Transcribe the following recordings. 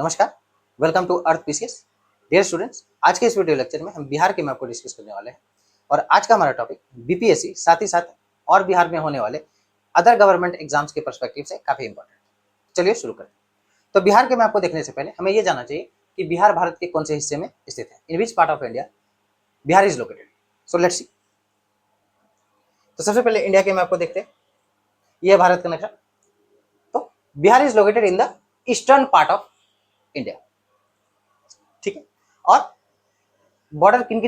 नमस्कार, welcome to Arth PCS. Dear students, आज के इस वीडियो लेक्चर में हम बिहार के मैप को डिस्कस करने वाले हैं और आज का हमारा टॉपिक बीपीएससी, साथ ही साथ और बिहार में होने वाले अदर गवर्नमेंट एग्जाम्स के पर्सपेक्टिव से काफी इंपॉर्टेंट। चलिए शुरू करते हैं। तो बिहार के मैप को देखने से पहले हमें यह जानना चाहिए कि बिहार भारत के कौन से हिस्से में स्थित है, in which part of India Bihar is located. So let's see. तो सबसे पहले इंडिया के मैप को देखते हैं। यह भारत का नक्शा। तो Bihar is located in the eastern part of India, ठीक है। और बॉर्डर किन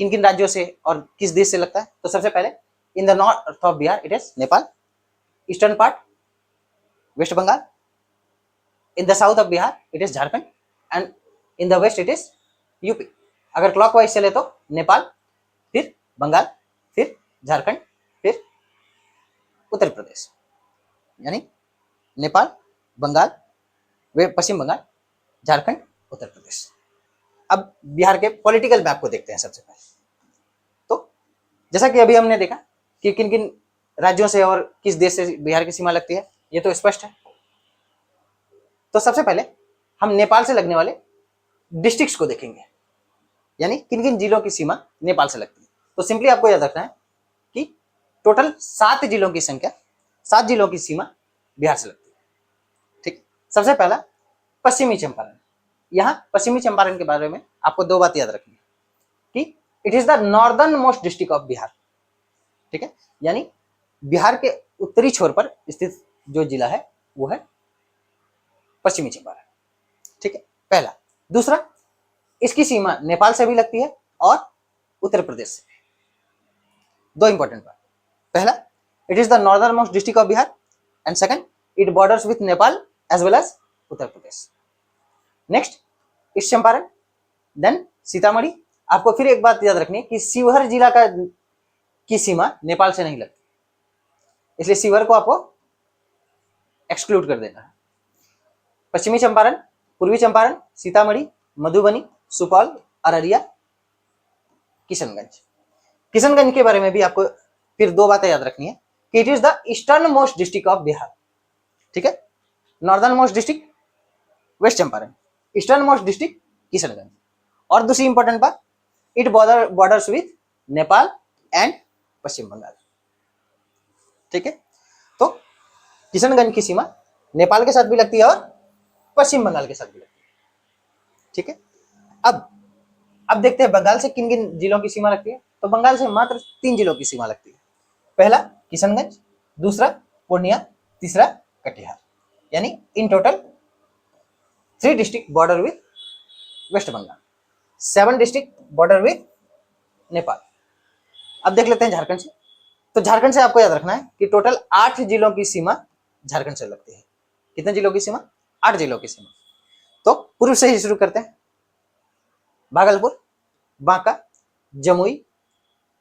किन राज्यों से और किस देश से लगता है? तो सबसे पहले in the north of Bihar it is Nepal, eastern part West Bengal, in the south of Bihar it is Jharkhand and in the west it is UP. अगर क्लॉकवाइज चले तो नेपाल, फिर बंगाल, फिर झारखंड, फिर उत्तर प्रदेश, यानी नेपाल, बंगाल, पश्चिम बंगाल, झारखंड, उत्तर प्रदेश। अब बिहार के पॉलिटिकल मैप को देखते हैं सबसे पहले। तो जैसा कि अभी हमने देखा कि किन किन राज्यों से और किस देश से बिहार की सीमा लगती है, ये तो स्पष्ट है। तो सबसे पहले हम नेपाल से लगने वाले डिस्ट्रिक्ट्स को देखेंगे, यानी किन किन जिलों की सीमा नेपाल से लगती है। तो सिंपली आपको याद रखना है कि टोटल 7 जिलों की संख्या, 7 जिलों की सीमा बिहार से लगती है, ठीक। सबसे पहला पश्चिमी चंपारण। यहाँ पश्चिमी चंपारण के बारे में आपको दो बात याद रखनी है कि it is the northern most district of Bihar, ठीक है। यानी बिहार के उत्तरी छोर पर स्थित जो जिला है वो है पश्चिमी चंपारण, ठीक है, पहला। दूसरा, इसकी सीमा नेपाल से भी लगती है और उत्तर प्रदेश से भी। दो इंपॉर्टेंट बात, पहला it is the northern most district of Bihar and second it borders with Nepal as well as Uttar Pradesh. Next East Champaran, then Sitamarhi. आपको फिर एक बात याद रखनी है कि शिवहर जिला की सीमा नेपाल से नहीं लगती, इसलिए शिवहर को आपको एक्सक्लूड कर देना है। पश्चिमी चंपारण, पूर्वी चंपारण, सीतामढ़ी, मधुबनी, सुपौल, अररिया, किशनगंज। किशनगंज के बारे में भी आपको फिर दो बातें याद रखनी है कि it is the eastern most district of Bihar, ठीक है। Northern most district waste Champaran, eastern most district Kishanganj. और दूसरी इंपॉर्टेंट बात, it borders with Nepal and Paschim Bengal, ठीक है। तो किशनगंज की सीमा नेपाल के साथ भी लगती है और पश्चिम बंगाल के साथ भी लगती है, ठीक है। अब देखते हैं बंगाल से किन किन जिलों की सीमा लगती है। तो बंगाल से मात्र 3 जिलों की सीमा लगती है। पहला किशनगंज, दूसरा पूर्णिया, तीसरा कटिहार, यानी in total 3 district border with West Bengal, 7 district border with Nepal. अब देख लेते हैं झारखंड से। तो झारखंड से आपको याद रखना है कि टोटल 8 जिलों की सीमा झारखंड से लगती है। कितने जिलों की सीमा? 8 जिलों की सीमा। तो पूर्व से ही शुरू करते हैं। भागलपुर, बांका, जमुई,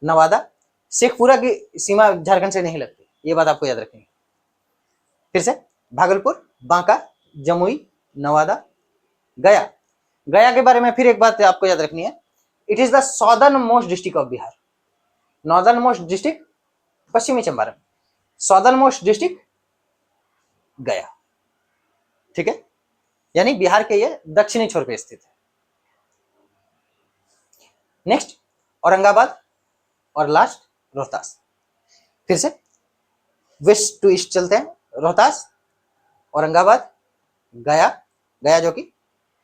नवादा, शेखपुरा की सीमा झारखंड से नहीं लगती, ये बात आपको याद रखनी है। फिर से भागलपुर, बांका, जमुई, नवादा, गया। गया के बारे में फिर एक बात आपको याद रखनी है, it is the southern most district of Bihar. Northern most district पश्चिमी चंपारण, सॉदर्न मोस्ट डिस्ट्रिक्ट गया, ठीक है। यानी बिहार के ये दक्षिणी छोर पे स्थित है। नेक्स्ट औरंगाबाद और लास्ट रोहतास। फिर से वेस्ट टू ईस्ट चलते हैं। रोहतास, औरंगाबाद, गया, गया जो कि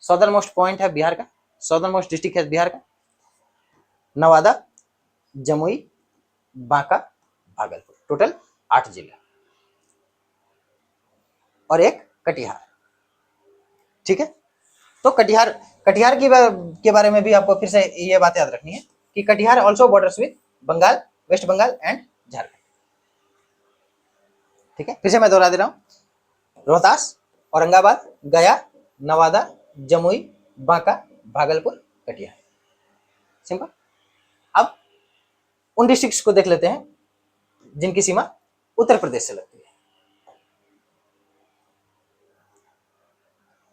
सदर्न मोस्ट पॉइंट है बिहार का, सदर्न मोस्ट डिस्ट्रिक्ट है बिहार का, नवादा, जमुई, बांका, भागलपुर, टोटल 8 जिले और एक कटिहार, ठीक है। तो कटिहार के बारे में भी आपको फिर से ये बात याद रखनी है कि Katihar also borders with Bengal, West Bengal and Jharkhand, ठीक है। फिर से मैं दोहरा दे रहा हूं, रोहतास, औरंगाबाद, गया, नवादा, जमुई, बांका, भागलपुर, कटिहार, सिंपल। अब उन डिस्ट्रिक्ट्स को देख लेते हैं जिनकी सीमा उत्तर प्रदेश से लगती है।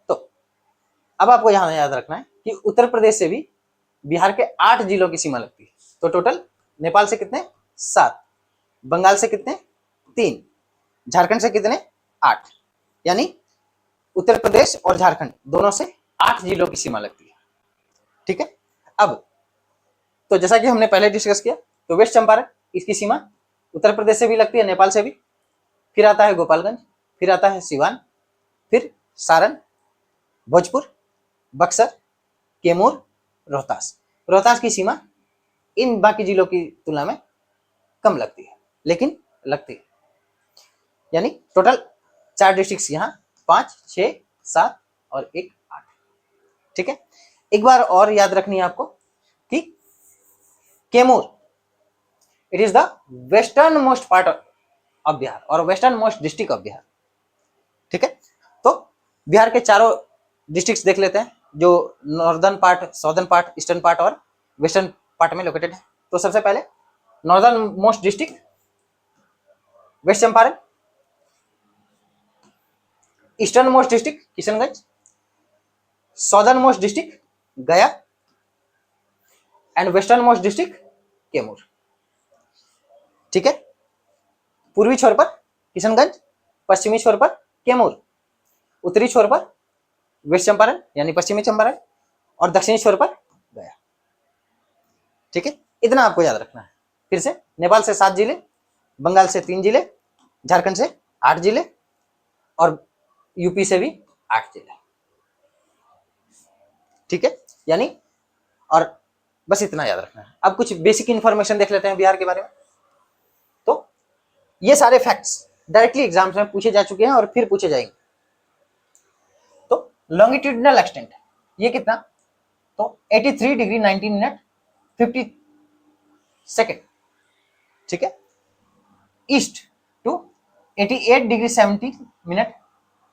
तो अब आपको यहां याद रखना है कि उत्तर प्रदेश से भी बिहार के 8 जिलों की सीमा लगती है। तो टोटल नेपाल से कितने? 7, बंगाल से कितने? 3, झारखंड से कितने? 8, यानी उत्तर प्रदेश और झारखंड दोनों से 8 जिलों की सीमा लगती है। ठीक है, अब तो जैसा कि हमने पहले डिस्कस किया, तो वेस्ट चंपारण इसकी सीमा उत्तर प्रदेश से भी लगती है, नेपाल से भी, फिर आता है गोपालगंज, फिर आता है सिवान, फिर सारण, भोजपुर, बक्सर, कैमूर, रोहतास। रोहतास की सीमा इन बाकी जिलों की तुलना में कम लगती है, लेकिन लगती है। यानी टोटल 4 डिस्ट्रिक्ट यहाँ, 5, 6, 7 और 1, 8। ठीक है, एक बार और याद रखनी है आपको कि Kaimur it is the western most part of Bihar और western most district of Bihar. ठीक है, तो बिहार के चारों डिस्ट्रिक्ट्स देख लेते हैं, जो northern part, southern part, eastern part और वेस्टर्न पार्ट में लोकेटेड है। तो सबसे पहले northern most district waste Champaran, eastern most district Kishanganj, southern most district Gaya and western most district Kaimur. ठीक है, पूर्वी छोर पर किशनगंज, पश्चिमी छोर पर कैमूर, उत्तरी छोर पर वेस्ट चंपारण यानी पश्चिमी चंपारण और दक्षिणी छोर पर गया। ठीक है, इतना आपको याद रखना है। फिर से नेपाल से 7 जिले, बंगाल से 3 जिले, झारखंड से 8 जिले और यूपी से भी 8 जिले। ठीक है, यानी और बस इतना याद रखना है। अब कुछ बेसिक इंफॉर्मेशन देख लेते हैं बिहार के बारे में। तो ये सारे फैक्ट्स डायरेक्टली एग्जाम्स में पूछे जा चुके हैं और फिर पूछे जाएंगे। तो लॉन्गिट्यूडनल एक्सटेंट ये कितना, तो 83 डिग्री 19 मिनट 50 सेकेंड। ठीक है, east to 88 degree 70 minute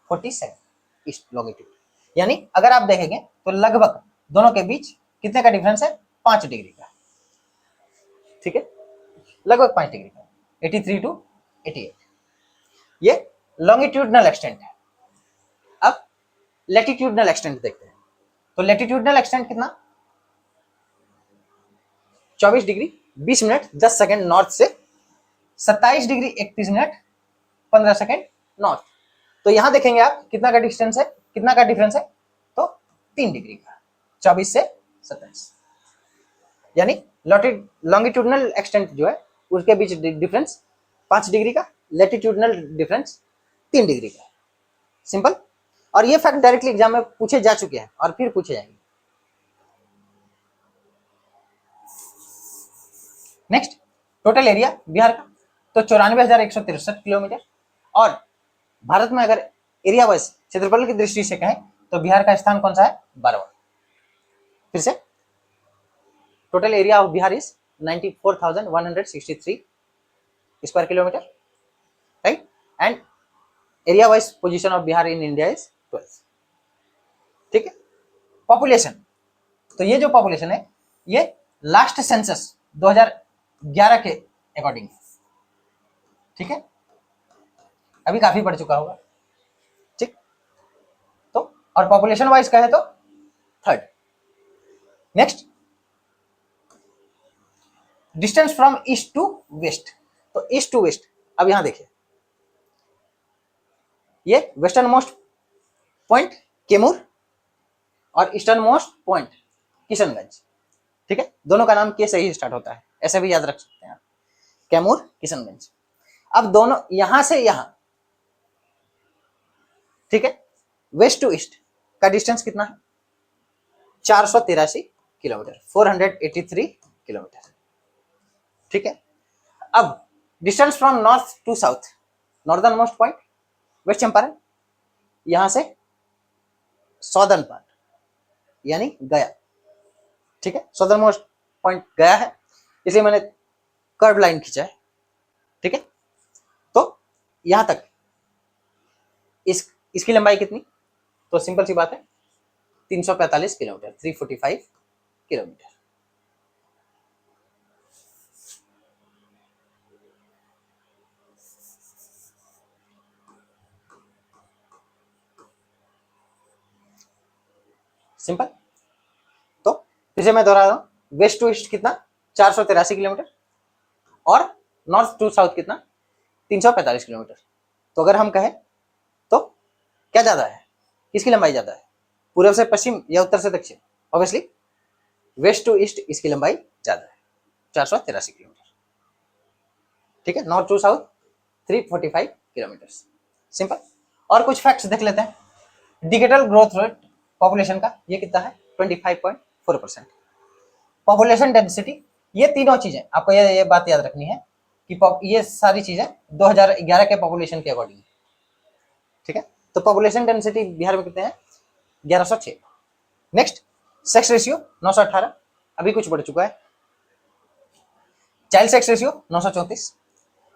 40 second east longitude. यानी अगर आप देखेंगे तो लगभग दोनों के बीच कितने का डिफरेंस है, 5 डिग्री का। ठीक है, लगभग 5 डिग्री का, 83 टू 88। ये लॉन्गिट्यूडनल एक्सटेंट है। अब लैटिट्यूडनल एक्सटेंट देखते हैं। तो लैटिट्यूडनल एक्सटेंट कितना, 24 डिग्री 20 मिनट 10 सेकेंड नॉर्थ से 27 डिग्री 31 मिनट 15 सेकेंड नॉर्थ। तो यहां देखेंगे आप कितना का डिस्टेंस है, कितना का डिफरेंस है, तो 3 डिग्री का, 24 से 27। यानी लॉन्गिट्यूडनल एक्सटेंट जो है उसके बीच डिफरेंस 5 डिग्री का, लैटिट्यूडनल डिफरेंस 3 डिग्री का। सिंपल। और ये फैक्ट डायरेक्टली एग्जाम में पूछे जा चुके हैं और फिर पूछे जाएंगे। नेक्स्ट, टोटल एरिया बिहार का तो 94,163 किलोमीटर। और भारत में अगर एरिया वाइज क्षेत्रफल की दृष्टि से कहें तो बिहार का स्थान कौन सा है, 12वां। फिर से total area of Bihar is 94,163 square kilometre, right. And area wise position of Bihar in India is 12। ठीक है, पॉपुलेशन, तो ये जो पॉपुलेशन है ये लास्ट सेंसस 2011 के अकॉर्डिंग। ठीक है, अभी काफी बढ़ चुका होगा। ठीक, तो और पॉपुलेशन वाइज कहे तो 3rd। Next, distance from east to west. तो ईस्ट टू वेस्ट, अब यहां देखिए, ये वेस्टर्न मोस्ट पॉइंट कैमूर और ईस्टर्न मोस्ट पॉइंट किशनगंज। ठीक है, दोनों का नाम के से ही स्टार्ट होता है, ऐसे भी याद रख सकते हैं आप, कैमूर किशनगंज। अब दोनों यहां से यहां, ठीक है, वेस्ट टू ईस्ट का डिस्टेंस कितना है, 483 किलोमीटर, 483 किलोमीटर। ठीक है, अब distance from north to south, northern most point West Champaran, यहां से सॉदर्न पार्ट यानी गया। ठीक है, सॉदर्न मोस्ट पॉइंट गया है, इसलिए मैंने कर्व लाइन खींचा है। ठीक है, तो यहां तक इसकी लंबाई कितनी, तो सिंपल सी बात है 345 किलोमीटर, 345 किलोमीटर। सिंपल। तो फिर से मैं दोहरा रहा हूं, वेस्ट टू ईस्ट कितना, 483 किलोमीटर और नॉर्थ टू साउथ कितना, 345 किलोमीटर। तो अगर हम कहें तो क्या ज्यादा है, किसकी लंबाई ज्यादा है, पूर्व से पश्चिम या उत्तर से दक्षिण? ऑब्वियसली वेस्ट टू ईस्ट इसकी लंबाई ज्यादा है, 483 किलोमीटर। ठीक है, north to south 345 kilometre. Simple. और कुछ फैक्ट्स देख लेते हैं। डिजिटल ग्रोथ रेट पॉपुलेशन का ये कितना है, 25.4%। पॉपुलेशन डेंसिटी, ये तीनों चीजें आपको ये बात याद रखनी है कि ये सारी चीजें 2011 के पॉपुलेशन के अकॉर्डिंग। ठीक है, तो पॉपुलेशन डेंसिटी बिहार में कितने हैं, 1106। नेक्स्ट, सेक्स रेशियो 918, अभी कुछ बढ़ चुका है। Child sex ratio 934।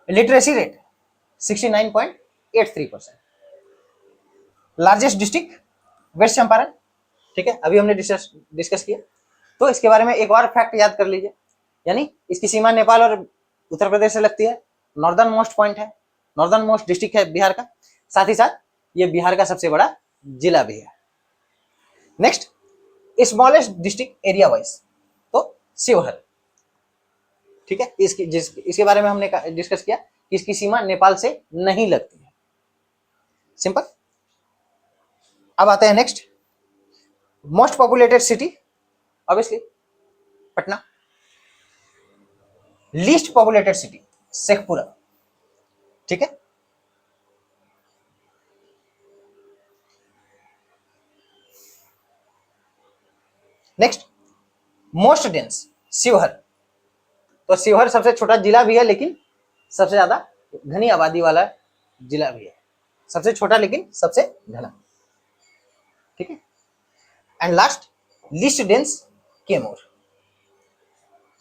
Literacy rate 69.83%। Largest district waste Champaran. ठीक है, अभी हमने डिस्कस किया। तो इसके बारे में एक और फैक्ट याद कर लीजिए, यानी इसकी सीमा नेपाल और उत्तर प्रदेश से लगती है, नॉर्दर्न मोस्ट पॉइंट है, नॉर्दर्न मोस्ट डिस्ट्रिक्ट है बिहार का, साथ ही साथ ये बिहार का सबसे बड़ा जिला भी है। Next, smallest district area wise, तो शिवहर। ठीक है, इसके बारे में हमने डिस्कस किया कि इसकी सीमा नेपाल से नहीं लगती है। सिंपल। अब आते हैं next, most populated city, obviously Patna. Least populated city Sheikhpura. ठीक है, नेक्स्ट, मोस्ट डेंस शिवहर। तो शिवहर सबसे छोटा जिला भी है लेकिन सबसे ज्यादा घनी आबादी वाला जिला भी है, सबसे छोटा लेकिन सबसे घना। ठीक है, and last, least dense Kaimur.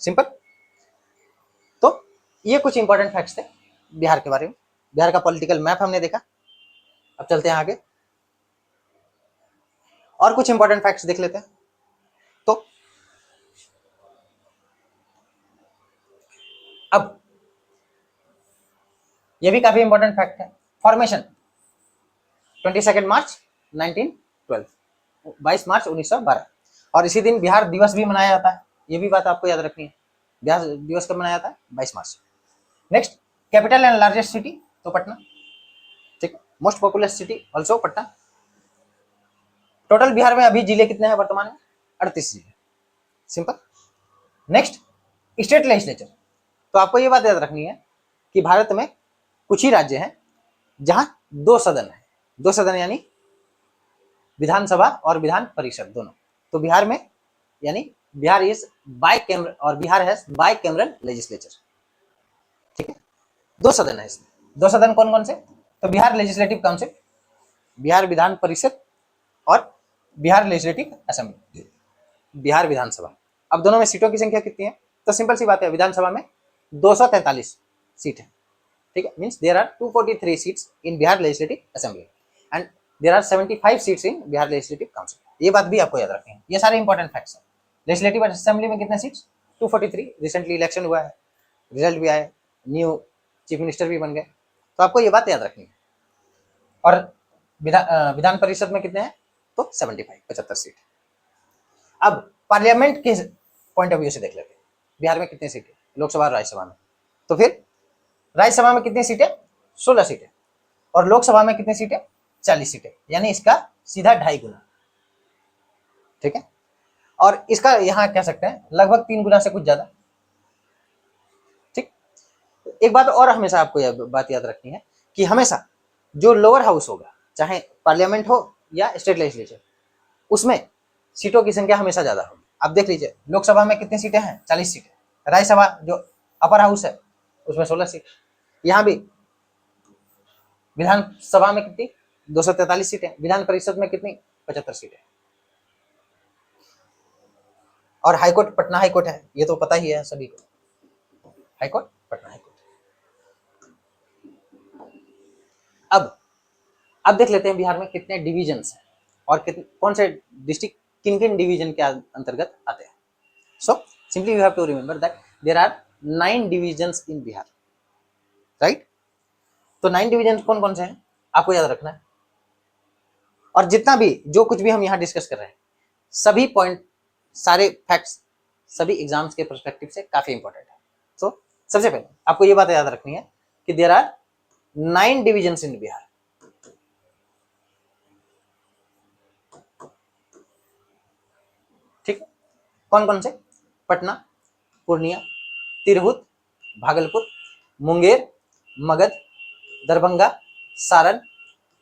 Simple. तो ये कुछ इंपॉर्टेंट फैक्ट्स थे बिहार के बारे में। बिहार का पॉलिटिकल मैप हमने देखा। अब चलते हैं आगे और कुछ इंपॉर्टेंट फैक्ट्स देख लेते हैं। तो अब ये भी काफी इंपॉर्टेंट फैक्ट है, फॉर्मेशन 22 मार्च 1912, 22 मार्च 1912, और इसी दिन बिहार दिवस भी मनाया जाता है। ये भी बात आपको याद रखनी है, बिहार दिवस कब मनाया जाता है, 22 मार्च। Next, capital and largest city, तो पटना। ठीक है, most popular city also Patna. Total Bihar में अभी जिले कितने हैं वर्तमान में, 38 जिले। सिंपल। Next, state legislature. तो आपको ये बात याद रखनी है कि भारत में कुछ ही राज्य हैं जहां 2 सदन है, 2 सदन यानी विधानसभा और विधान परिषद दोनों। तो बिहार में, यानी बिहार इज बाई कैमरल, और बिहार है बाई कैमरल लेजिस्लेचर। ठीक है, 2 सदन है इसमें। 2 सदन कौन कौन से, तो बिहार लेजिस्लेटिव काउंसिल, बिहार विधान परिषद और बिहार लेजिस्लेटिव असेंबली, बिहार विधानसभा। अब दोनों में सीटों की संख्या कितनी है, तो सिंपल सी बात है, विधानसभा में 243 सीट है। ठीक है, means there are 243 seats in Bihar legislative assembly and there are 75 seats in Bihar legislative council. ये बात भी आपको याद रखनी है, ये सारे इंपॉर्टेंट फैक्ट्स हैं। लेजिस्लेटिव असेंबली में कितने सीट्स, 243। रिसेंटली इलेक्शन हुआ है, रिजल्ट भी आए, न्यू चीफ मिनिस्टर भी बन गए, तो आपको ये बात याद रखनी है। और विधान परिषद में कितने हैं, तो 75 सीट। अब पार्लियामेंट के पॉइंट ऑफ व्यू से देख लेते हैं, बिहार में कितनी सीटें, लोकसभा और राज्यसभा में। तो फिर राज्यसभा में कितनी सीटें, 16 सीटें, और लोकसभा में कितनी सीटें, 40 सीटें, यानी इसका सीधा 2.5 गुना। ठीक है, और इसका यहां कह सकते हैं लगभग 3 गुना से कुछ ज्यादा। ठीक, एक बात और हमेशा आपको यह बात याद रखनी है कि हमेशा जो लोअर हाउस होगा, चाहे पार्लियामेंट हो या स्टेट लेजिस्लेचर, उसमें सीटों की संख्या हमेशा ज्यादा होगी। आप देख लीजिए, लोकसभा में कितनी सीटें हैं, 40 सीटें। राज्यसभा जो अपर हाउस है उसमें 16 सीट। यहाँ भी विधानसभा में कितनी, 243 सीटें। विधान परिषद में कितनी, 75 सीटें। और हाईकोर्ट पटना हाईकोर्ट है, ये तो पता ही है सभी को, हाईकोर्ट पटना हाईकोर्ट। अब देख लेते हैं बिहार में कितने डिविजन्स हैं और कौन से डिस्ट्रिक्ट किन किन डिवीजन के अंतर्गत आते हैं। So simply you have to remember that there are 9 divisions in Bihar, right. तो 9 डिविजन कौन कौन से हैं आपको याद रखना है। और जितना भी जो कुछ भी हम यहाँ डिस्कस कर रहे हैं, सभी पॉइंट, सारे फैक्ट्स, सभी एग्जाम्स के पर्सपेक्टिव से काफी इंपॉर्टेंट है। सो सबसे पहले आपको ये बात याद रखनी है कि there are 9 divisions in Bihar. कौन कौन से? पटना, पूर्णिया, तिरहुत, भागलपुर, मुंगेर, मगध, दरभंगा, सारण,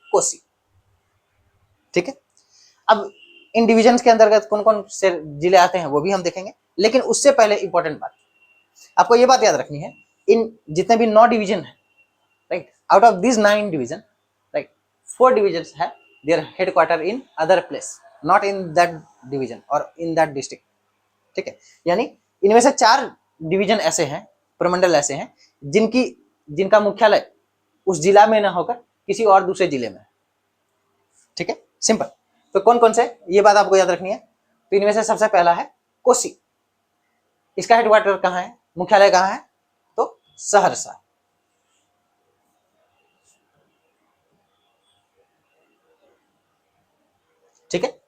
कोसी। ठीक है, अब इन डिवीजन के अंतर्गत कौन कौन से जिले आते हैं वो भी हम देखेंगे, लेकिन उससे पहले इंपॉर्टेंट बात, आपको ये बात याद रखनी है, इन जितने भी 9 डिवीजन है, right, out of this 9 division, right, 4 divisions है there headquarter in other place, not in that division और इन दैट डिस्ट्रिक्ट। ठीक है, यानी इनमें से 4 डिवीजन ऐसे हैं, प्रमंडल ऐसे हैं जिनका मुख्यालय उस जिला में ना होकर किसी और दूसरे जिले में। ठीक है, सिंपल। तो कौन कौन से, ये बात आपको याद रखनी है। तो इनमें से सबसे पहला है कोसी, इसका हेडक्वार्टर कहाँ है, मुख्यालय कहाँ है? तो सहरसा। ठीक है,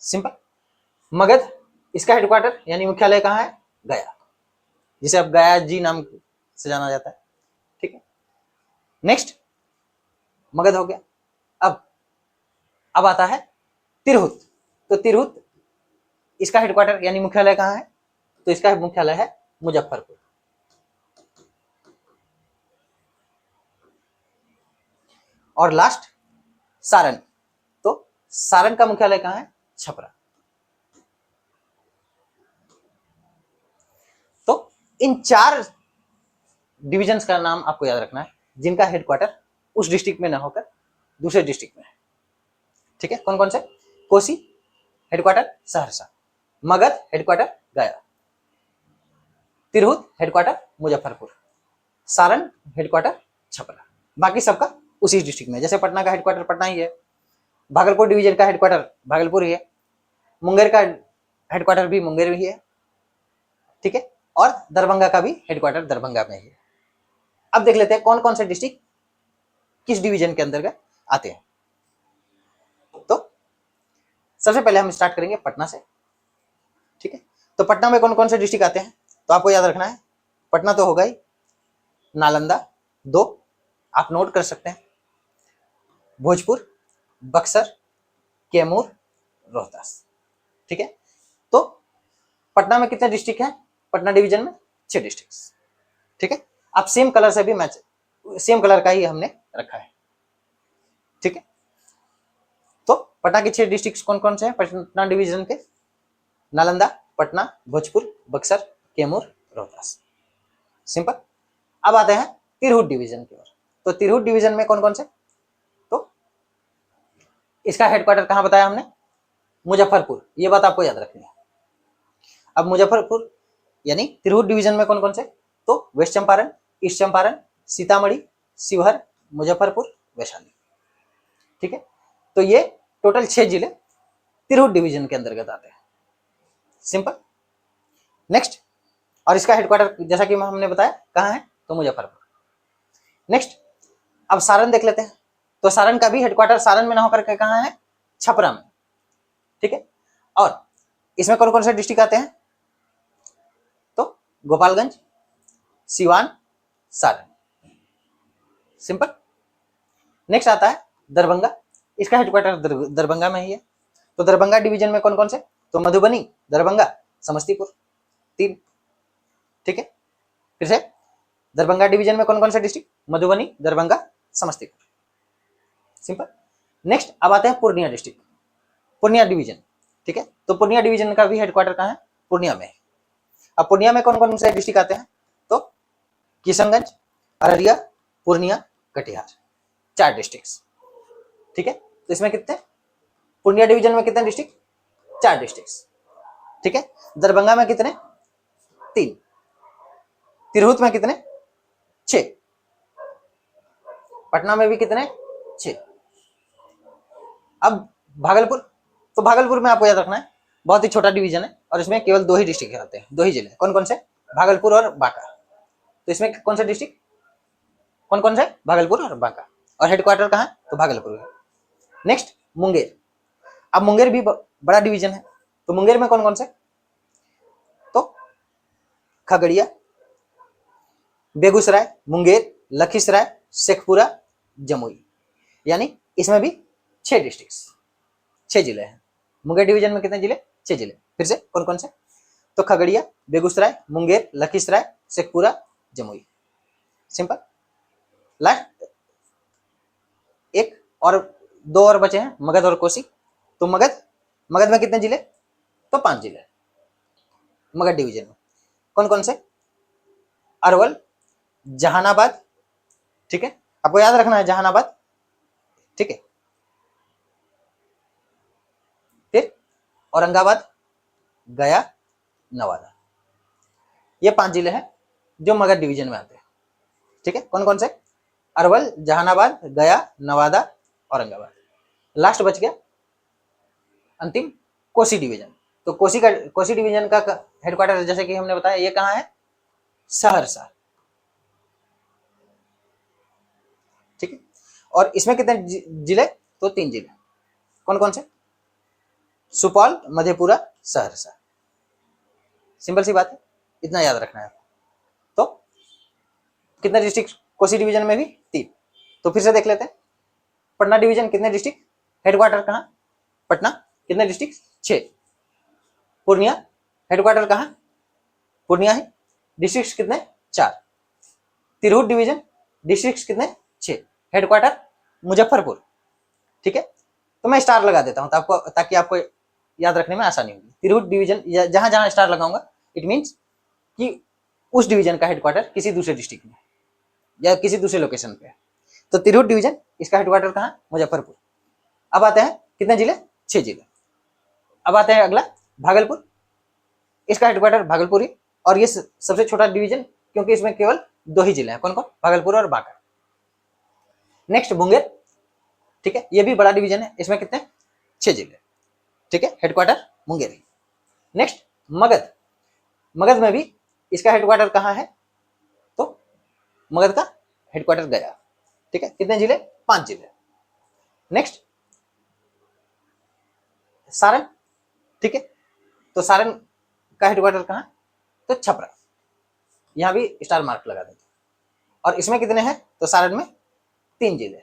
सिंपल। मगध, इसका हेडक्वार्टर यानी मुख्यालय कहाँ है? गया, जिसे अब गया जी नाम से जाना जाता है। ठीक है, नेक्स्ट मगध हो गया। अब आता है तिरहुत। तो तिरहुत, इसका हेडक्वार्टर यानी मुख्यालय कहाँ है? तो इसका मुख्यालय है मुजफ्फरपुर। और लास्ट सारण। तो सारण का मुख्यालय कहाँ है? छपरा। तो इन 4 डिविजन्स का नाम आपको याद रखना है जिनका हेडक्वार्टर उस डिस्ट्रिक्ट में ना होकर दूसरे डिस्ट्रिक्ट में है। ठीक है, कौन कौन से? कोसी हेडक्वार्टर सहरसा, मगध हेडक्वार्टर गया, तिरहुत हेडक्वार्टर मुजफ्फरपुर, सारण हेडक्वार्टर छपरा। बाकी सबका उसी डिस्ट्रिक्ट में, जैसे पटना का हेडक्वार्टर पटना ही है, भागलपुर डिवीजन का हेडक्वार्टर भागलपुर ही है, मुंगेर का हेडक्वार्टर भी मुंगेर ही है। ठीक है, और दरभंगा का भी हेडक्वार्टर दरभंगा में ही है। अब देख लेते हैं कौन कौन से डिस्ट्रिक्ट किस डिवीजन के अंतर्गत आते हैं। तो सबसे पहले हम स्टार्ट करेंगे पटना से। ठीक है, तो पटना में कौन कौन से डिस्ट्रिक्ट आते हैं? तो आपको याद रखना है, पटना तो होगा ही, नालंदा 2 आप नोट कर सकते हैं, भोजपुर, बक्सर, कैमूर, रोहतास। ठीक है, तो पटना में कितने डिस्ट्रिक्ट हैं? पटना डिवीजन में 6 डिस्ट्रिक्ट। ठीक है, आप सेम कलर से भी मैच, सेम कलर का ही हमने रखा है। ठीक है, तो पटना के 6 डिस्ट्रिक्ट कौन कौन से हैं पटना डिवीजन के? नालंदा, पटना, भोजपुर, बक्सर, कैमूर, रोहतास। सिंपल। अब आते हैं तिरहुत डिवीजन की ओर। तो तिरहुत डिवीजन में कौन कौन से? तो इसका हेडक्वार्टर कहां बताया हमने? मुजफ्फरपुर। ये बात आपको याद रखनी है। अब मुजफ्फरपुर यानी तिरहुत डिवीजन में कौन कौन से? तो वेस्ट चंपारण, ईस्ट चंपारण, सीतामढ़ी, शिवहर, मुजफ्फरपुर, वैशाली। ठीक है, तो ये टोटल 6 जिले तिरहुत डिवीजन के अंतर्गत आते हैं। सिंपल। नेक्स्ट, और इसका हेडक्वार्टर जैसा कि हमने बताया कहाँ है? तो मुजफ्फरपुर। नेक्स्ट, अब सारण देख लेते हैं। तो सारण का भी हेडक्वार्टर सारण में ना होकर के कहाँ है? छपरा में। ठीक है, और इसमें कौन कौन से डिस्ट्रिक्ट आते हैं? तो गोपालगंज, सिवान, सारण। सिंपल। नेक्स्ट आता है दरभंगा। इसका हेडक्वार्टर दरभंगा में ही है। तो दरभंगा डिवीजन में कौन कौन से? तो मधुबनी, दरभंगा, समस्तीपुर, 3। ठीक है, फिर से दरभंगा डिवीजन में कौन कौन से district? Madhubani, Darbhanga, Samastipur. Simple. Next, अब आते हैं पूर्णिया डिस्ट्रिक्ट, पूर्णिया डिवीजन। ठीक है, तो पूर्णिया डिवीजन का भी हेडक्वार्टर कहाँ है? पूर्णिया में। अब पूर्णिया में कौन कौन से डिस्ट्रिक्ट आते हैं? तो किशनगंज, अररिया, पूर्णिया, कटिहार, 4 डिस्ट्रिक्ट। ठीक है, तो इसमें कितने? पूर्णिया डिवीजन में कितने डिस्ट्रिक्ट? 4 डिस्ट्रिक्ट। ठीक है, दरभंगा में कितने? 3। तिरहुत में कितने? 6। पटना में भी कितने? 6। अब भागलपुर। तो भागलपुर में आपको याद रखना है बहुत ही छोटा डिवीजन है और इसमें केवल 2 ही डिस्ट्रिक्ट आते हैं, 2 ही जिले। कौन कौन से? भागलपुर और बांका। तो इसमें कौन से डिस्ट्रिक्ट? कौन कौन से? भागलपुर और बांका। और हेडक्वार्टर कहाँ है? तो भागलपुर है। नेक्स्ट, मुंगेर। अब मुंगेर भी बड़ा डिवीजन है। तो मुंगेर में कौन कौन से? तो खगड़िया, बेगूसराय, मुंगेर, लखीसराय, शेखपुरा, जमुई। यानी इसमें भी 6 डिस्ट्रिक्ट, 6 जिले हैं। मुंगेर डिवीजन में कितने जिले? छह जिले। फिर से कौन कौन से? तो खगड़िया, बेगूसराय, मुंगेर, लखीसराय, शेखपुरा, जमुई। सिंपल। लास्ट एक और दो और बचे हैं, मगध और कोसी। तो मगध में कितने जिले? तो 5 जिले मगध डिवीजन में। कौन कौन से? अरवल, जहानाबाद, ठीक है, आपको याद रखना है जहानाबाद, ठीक है, फिर औरंगाबाद, गया, नवादा। ये 5 जिले हैं जो मगध डिवीजन में आते हैं, ठीक है। कौन कौन से? अरवल, जहानाबाद, गया, नवादा, औरंगाबाद। लास्ट बच गया अंतिम कोसी डिवीजन। तो कोसी डिवीजन का हेडक्वार्टर जैसे कि हमने बताया ये कहाँ है? सहरसा, ठीक है। और इसमें कितने जिले? तो 3 जिले। कौन कौन से? सुपौल, मधेपुरा, सहरसा। सिंपल सी बात है, इतना याद रखना है। तो कितने डिस्ट्रिक्ट कोसी डिवीजन में भी? 3। तो फिर से देख लेते हैं। पटना डिवीजन कितने डिस्ट्रिक्ट? हेडक्वार्टर कहाँ? पटना। कितने डिस्ट्रिक्ट? 6। पूर्णिया हेडक्वार्टर कहाँ? पूर्णिया है। डिस्ट्रिक्ट कितने? 4। तिरहुत डिवीजन डिस्ट्रिक्ट कितने? 6। हेडक्वार्टर मुजफ्फरपुर, ठीक है। तो मैं स्टार लगा देता हूं ताकि आपको याद रखने में आसानी होगी। तिरहुत डिवीजन जहां जहां स्टार लगाऊंगा इट मीन्स कि उस डिवीजन का हेडक्वार्टर किसी दूसरे डिस्ट्रिक्ट में या किसी दूसरे लोकेशन पे है। तो तिरहुत डिवीजन इसका हेडक्वार्टर कहाँ? मुजफ्फरपुर। अब आते हैं कितने जिले? 6 जिले। अब आते हैं अगला भागलपुर, इसका हेडक्वार्टर भागलपुर ही, और ये सबसे छोटा डिवीजन क्योंकि इसमें केवल 2 ही जिले हैं। कौन कौन? भागलपुर और बांका। नेक्स्ट मुंगेर, ठीक है, ये भी बड़ा डिवीजन है, इसमें कितने? 6 जिले, ठीक है, हेडक्वार्टर मुंगेर ही। नेक्स्ट मगध, मगध में भी इसका हेडक्वार्टर कहाँ है? तो मगध का हेडक्वार्टर गया, ठीक है। कितने जिले? 5 जिले। नेक्स्ट सारण, ठीक है, तो सारण का हेडक्वार्टर कहाँ? तो छपरा। यहां भी स्टार मार्क लगा देते। और इसमें कितने हैं? तो सारण में 3 जिले,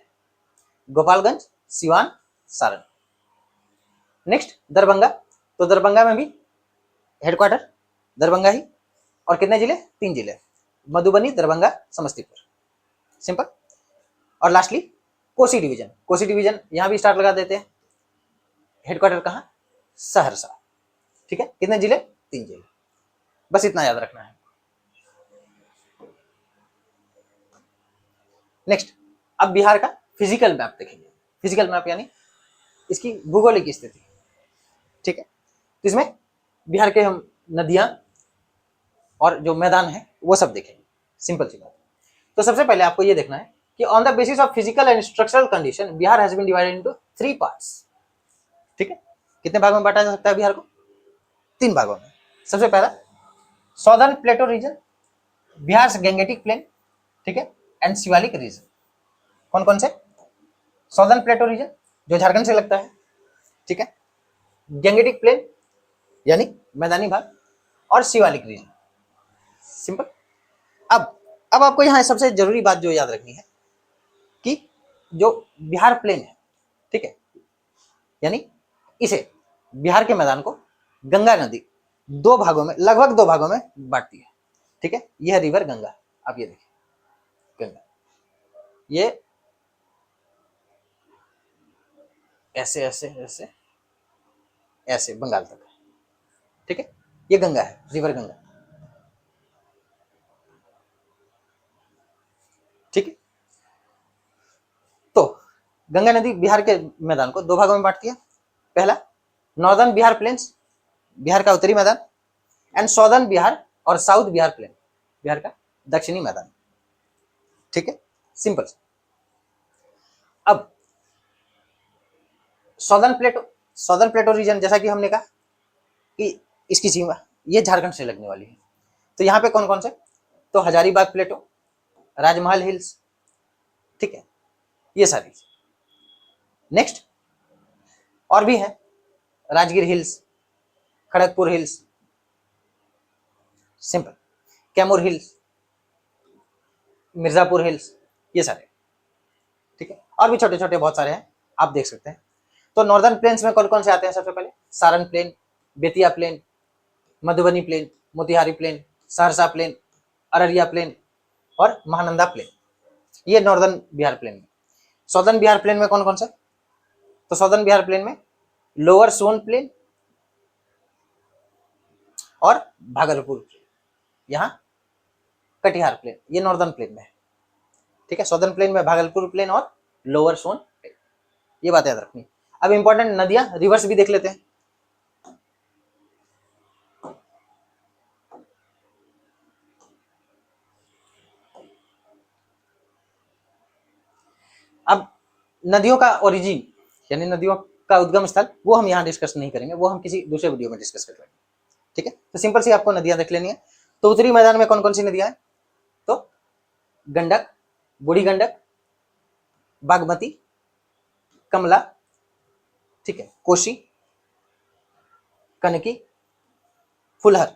गोपालगंज, सिवान, सारण। नेक्स्ट दरभंगा, तो दरभंगा में भी हेडक्वार्टर दरभंगा ही, और कितने जिले? 3 जिले, मधुबनी, दरभंगा, समस्तीपुर। सिंपल। और lastly Kosi division, Kosi division यहां भी स्टार लगा देते हैं, हेडक्वार्टर कहाँ? सहरसा, ठीक है। कितने जिले? 3 जिले। बस इतना याद रखना है। नेक्स्ट अब बिहार का फिजिकल मैप देखेंगे। फिजिकल मैप यानी इसकी भूगोलिक स्थिति, ठीक है। तो इसमें बिहार के हम नदियां और जो मैदान है वो सब देखेंगे। सिंपल सी बात। तो सबसे पहले आपको ये देखना है कि on the basis of physical and structural condition Bihar has been divided into 3 parts, ठीक है। कितने भाग में बांटा जा सकता है बिहार को? 3 भागों में। सबसे पहला सॉदर्न प्लेटो रीजन, बिहार से गैंगेटिक प्लेन, ठीक है, एंड शिवालिक रीजन। कौन कौन से? सॉदर्न प्लेटो रीजन जो झारखंड से लगता है, ठीक है, गैंगेटिक प्लेन यानी मैदानी भाग, और शिवालिक रीजन। सिंपल। अब आपको यहाँ सबसे जरूरी बात जो याद रखनी है कि जो बिहार प्लेन है, ठीक है, यानी इसे बिहार के मैदान को गंगा नदी 2 भागों में, लगभग 2 भागों में बांटती है, ठीक है। यह रिवर गंगा, आप ये देखिए गंगा, ये ऐसे ऐसे ऐसे ऐसे बंगाल तक, ठीक है, ये गंगा है, रिवर गंगा, ठीक है। तो गंगा नदी बिहार के मैदान को 2 भागों में बांटती है। पहला नॉर्दर्न बिहार प्लेन्स, बिहार का उत्तरी मैदान, एंड सॉदर्न बिहार और साउथ बिहार प्लेन, बिहार का दक्षिणी मैदान, ठीक है। सिंपल। अब सॉदर्न प्लेटो रीजन, जैसा कि हमने कहा कि इसकी सीमा ये झारखंड से लगने वाली है। तो यहाँ पे कौन कौन से? तो हजारीबाग प्लेटो, राजमहल हिल्स, ठीक है, ये सारी। नेक्स्ट और भी है, Rajgir hills, Kharagpur hills, simple, Kaimur hills, Mirzapur hills, ये सारे, ठीक है। और भी छोटे छोटे बहुत सारे हैं, आप देख सकते हैं। तो नॉर्दर्न प्लेन्स में कौन कौन से आते हैं? सबसे पहले Saran plain, Bettiah plain, Madhubani plain, Motihari plain, Saharsa plain, Araria plain और महानंदा प्लेन, ये नॉर्दर्न बिहार प्लेन में। सदर्न बिहार प्लेन में कौन कौन सा? तो सदर्न बिहार प्लेन में लोअर सोन प्लेन और भागलपुर प्लेन, यहाँ कटिहार प्लेन, ये नॉर्दर्न प्लेन में है। ठीक है, सदर्न प्लेन में भागलपुर प्लेन और लोअर सोन प्लेन, ये बात याद रखनी। अब इंपॉर्टेंट नदियां, रिवर्स भी देख लेते हैं। अब नदियों का ओरिजिन यानी नदियों का उद्गम स्थल वो हम यहाँ डिस्कस नहीं करेंगे, वो हम किसी दूसरे वीडियो में डिस्कस कर लेंगे। ठीक है, तो सिंपल सी आपको नदियां देख लेनी है। तो उत्तरी मैदान में कौन कौन सी नदियां हैं? तो गंडक, बूढ़ी गंडक, बागमती, कमला, ठीक है, कोसी, कनकी, फुलहर,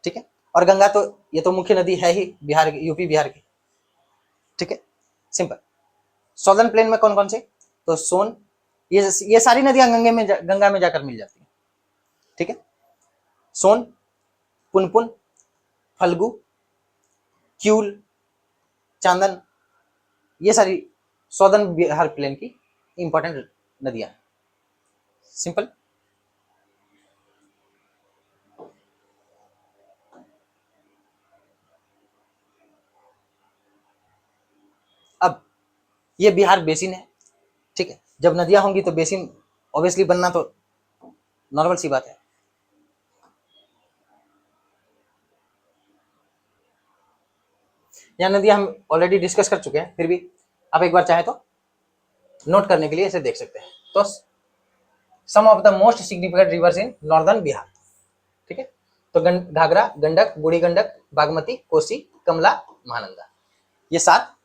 ठीक है, और गंगा तो ये तो मुख्य नदी है ही बिहार की, यूपी बिहार की। ठीक है, सिंपल। सदर्न प्लेन में कौन कौन से? तो सोन, ये सारी नदियां गंगा में जाकर मिल जाती हैं। ठीक है, सोन, पुनपुन, फल्गु, क्यूल, चांदन, ये सारी सदर्न बिहार प्लेन की इंपॉर्टेंट नदियां हैं। सिंपल। अब ये बिहार बेसिन है। ठीक है, जब नदियां होंगी तो बेसिन ऑब्वियसली बनना तो नॉर्मल सी बात है। यह नदियां हम ऑलरेडी डिस्कस कर चुके हैं, फिर भी आप एक बार चाहे तो नोट करने के लिए इसे देख सकते हैं। तो some of the most significant rivers in northern Bihar. ठीक है, तो घाघरा, गंडक, बूढ़ी गंडक, बागमती, कोसी, कमला, महानंदा, ये 7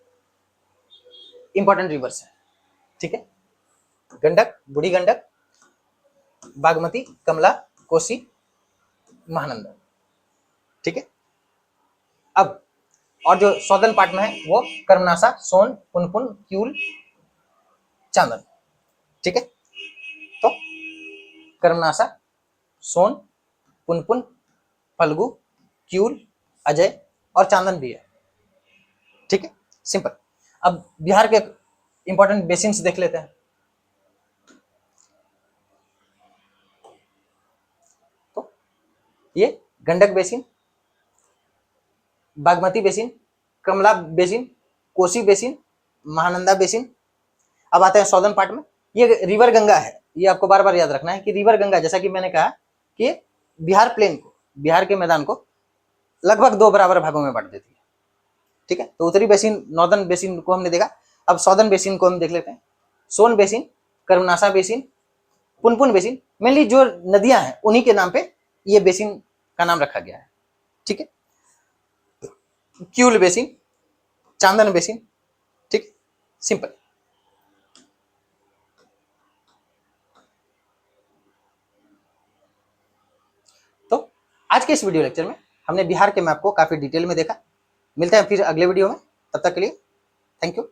इंपॉर्टेंट रिवर्स है। ठीक है, गंडक, बूढ़ी गंडक, बागमती, कमला, कोसी, महानंदा। ठीक है, अब और जो सदर्न पार्ट में है वो कर्मनासा, सोन, पुनपुन, क्यूल, चांदन। ठीक है, तो कर्मनासा, सोन, पुनपुन, फल्गु, क्यूल, अजय और चांदन भी है। ठीक है, सिंपल। अब बिहार के इंपॉर्टेंट बेसिन्स देख लेते हैं। तो ये Gandak basin, Bagmati basin, Kamla basin, Kosi basin, Mahananda basin. अब आते हैं सदर्न पार्ट में। ये रिवर गंगा है, ये आपको बार बार याद रखना है कि रिवर गंगा, जैसा कि मैंने कहा कि बिहार प्लेन को, बिहार के मैदान को लगभग 2 बराबर भागों में बांट देती है। ठीक है, तो उत्तरी बेसिन, नॉर्दर्न बेसिन को हमने देखा। अब सदर्न बेसिन को हम देख लेते हैं। Son basin, Karmanasa basin, Punpun basin, mainly जो नदियां हैं उन्हीं के नाम पे ये बेसिन का नाम रखा गया है। ठीक है, क्यूल बेसिन, चांदन बेसिन। ठीक, सिंपल। तो आज के इस वीडियो लेक्चर में हमने बिहार के मैप को काफी डिटेल में देखा। मिलते हैं फिर अगले वीडियो में, तब तक के लिए थैंक यू।